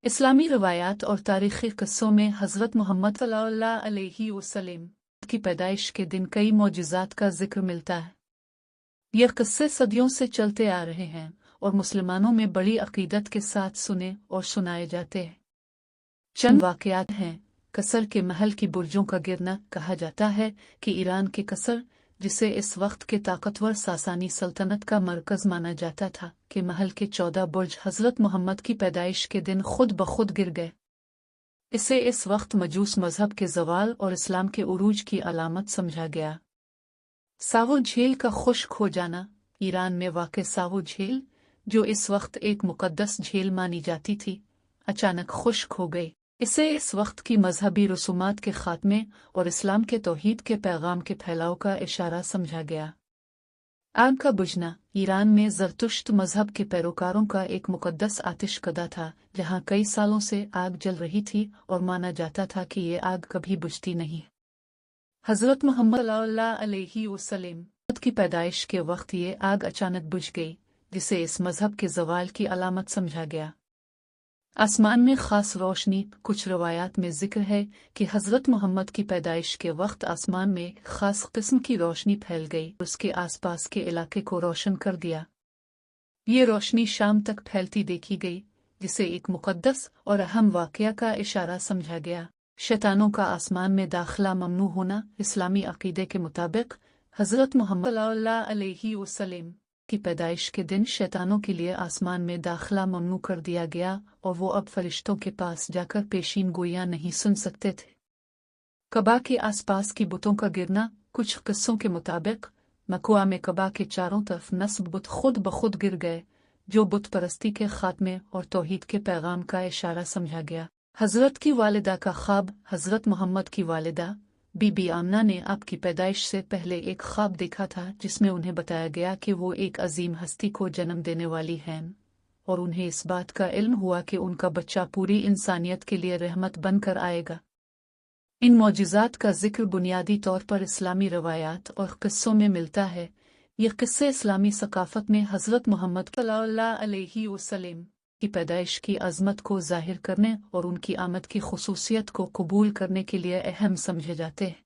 इस्लामी रवायात और तारीख़ी क़स्सों में हज़रत मोहम्मद सल्लल्लाहु अलैहि वसल्लम की पैदाइश के दिन कई मौजिज़ात का ज़िक्र मिलता है। यह क़स्से सदियों से चलते आ रहे हैं और मुसलमानों में बड़ी अक़ीदत के साथ सुने और सुनाए जाते हैं। चंद वाक़यात हैं। कसर के महल की बुर्जों का गिरना। कहा जाता है कि ईरान के कसर, जिसे इस वक्त के ताकतवर सासानी सल्तनत का मरकज़ माना जाता था, के महल के 14 बुर्ज हज़रत मोहम्मद की पैदाइश के दिन खुद ब खुद गिर गए। इसे इस वक्त मजूस मजहब के ज़वाल और इस्लाम के उरूज की अलामत समझा गया। सावो झील का खुश्क हो जाना। ईरान में वाक़ सावो झील, जो इस वक्त एक मुक़द्दस झील मानी जाती थी, अचानक खुश्क हो गई। इसे इस वक्त की मजहबी रसूमात के खात्मे और इस्लाम के तौहीद के पैगाम के फैलाव का इशारा समझा गया। आग का बुझना। ईरान में ज़रतुश्त मजहब के पैरोकारों का एक मुक़द्दस आतिशकदा था, जहाँ कई सालों से आग जल रही थी और माना जाता था कि ये आग कभी बुझती नहीं। हज़रत मोहम्मद सल्लल्लाहु अलैहि वसल्लम की पैदाइश के वक्त ये आग अचानक बुझ गई, जिसे इस मजहब के ज़वाल की अलामत समझा गया। आसमान में ख़ास रोशनी। कुछ रवायात में ज़िक्र है कि हज़रत मोहम्मद की पैदाइश के वक्त आसमान में ख़ास किस्म की रोशनी फैल गई, उसके आसपास के इलाके को रोशन कर दिया। ये रोशनी शाम तक फैलती देखी गई, जिसे एक मुक़द्दस और अहम वाक़या का इशारा समझा गया। शैतानों का आसमान में दाखिला ममनू होना। इस्लामी अक़ीदे के मुताबिक हज़रत मोहम्मद सल्लल्लाहु अलैहि वसल्लम की पैदाइश के दिन शैतानों के लिए आसमान में दाखिला ममनू कर दिया गया और वो अब फरिश्तों के पास जाकर पेशीन गोइयां नहीं सुन सकते थे। कबा के आसपास की बुतों का गिरना। कुछ किस्सों के मुताबिक मकवा में कबा के चारों तरफ नस्ब बुत खुद ब खुद गिर गए, जो बुत परस्ती के खात्मे और तौहीद के पैगाम का इशारा समझा गया। हज़रत की वालिदा का ख्वाब। हज़रत मोहम्मद की वालिदा बीबी आमना ने आपकी पैदाइश से पहले एक ख्वाब देखा था, जिसमें उन्हें बताया गया कि वो एक अजीम हस्ती को जन्म देने वाली हैं और उन्हें इस बात का इल्म हुआ कि उनका बच्चा पूरी इंसानियत के लिए रहमत बनकर आएगा। इन मौजिज़ात का जिक्र बुनियादी तौर पर इस्लामी रवायात और क़िस्सों में मिलता है। ये क़िस्से इस्लामी सकाफ़त में हज़रत मोहम्मद सल्लल्लाहु अलैहि वसल्लम की पैदाइश की अज़मत को ज़ाहिर करने और उनकी आमद की ख़ुसूसियत को कबूल करने के लिए अहम समझे जाते हैं।